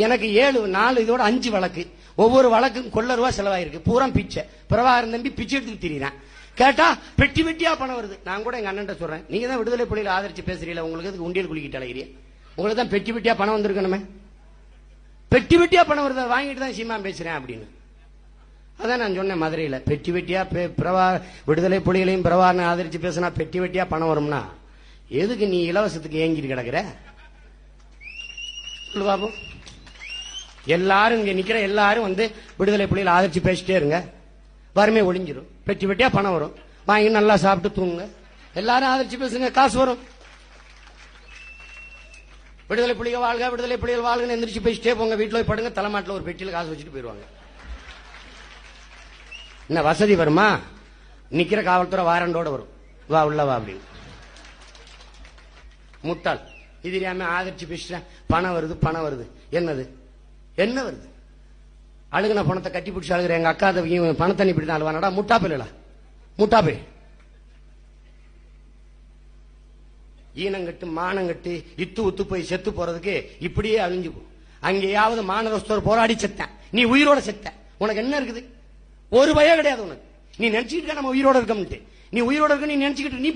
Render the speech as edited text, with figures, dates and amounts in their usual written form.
எனக்கு 4 இதோட 5 வழக்கு. ஒவ்வொரு வழக்கும் ₹1,00,000 செலவாயிருக்கு. பூரா பிச்சை. பிரபாகரன் தம்பி பிச்சை எடுத்து திரியிறான். கேட்டா பெட்டி பெட்டியா பணம் வருது. நான் கூட எங்க அண்ணன் சொல்றேன், நீங்க தான் விடுதலை புலிகளை ஆதரிச்சு பேசுறீங்களா, உங்களுக்கு உண்டியல் குளிக்கிட்டு அலைகிறீங்க, உங்களுக்கு தான் பெட்டி பெட்டியா பணம் வந்திருக்கணுமே. பெட்டி பெட்டியா பணம் வருது, வாங்கிட்டு தான் சீமா பேசுறேன் அப்படின்னு. அதான் நான் சொன்னேன் மதுரையில, பெட்டி வெட்டியா விடுதலை புலிகளையும் பிரபாகரனை ஆதரிச்சு பேசினா பெட்டி வெட்டியா பணம் வரும்னா எதுக்கு நீ இலவசத்துக்கு ஏங்கிட்டு கிடக்குற? பாபு, எல்லாரும் இங்க நிக்கிற எல்லாரும் விடுதலை புலிகளை ஆதரிச்சு பேசிட்டே இருங்க, வறுமை ஒளிஞ்சிரும், பெட்டி வெட்டியா பணம் வரும், வாங்கி நல்லா சாப்பிட்டு தூங்குங்க, எல்லாரும் ஆதரிச்சு பேசுங்க, காசு வரும். விடுதலை புலிகள் வாழ்க, விடுதலை புலிகள் வாழ்கன்னு எந்திரிச்சு பேசிட்டே போங்க, வீட்டுல போய் படுங்க, தலைமாட்டில் ஒரு பெட்டியில காசு வச்சுட்டு போயிருவாங்க. என்ன வசதி வருமா? நிக்கிற காவல்துறை வாரண்டோட வரும், வா உள்ள வா அப்படின்னு. முட்டாள் இது தெரியாம ஆதரிச்சு பேசுறேன், பணம் வருது பணம் வருது. என்னது என்ன வருது? அழுகுன பணத்தை கட்டி பிடிச்சி அழுகிற எங்க அக்கா பணத்தை இப்படி தான் அழுவானடா. முட்டாப்பில்லா முட்டாப்பே. ஈனங்கட்டு மானங்கட்டு இத்து உத்து போய் செத்து போறதுக்கு இப்படியே அழிஞ்சு போ. அங்கேயாவது மானரஸ்தோர் போராடி செத்தேன், நீ உயிரோட செத்த, உனக்கு என்ன இருக்குது? ஒரு பயம் கிடையாது உனக்கு. நீ நினைச்சுக்கிட்டு நம்ம உயிரோட இருக்கோம்ட்டு, நீ உயிரோட இருக்க நீ நினைச்சுக்கிட்டு நீ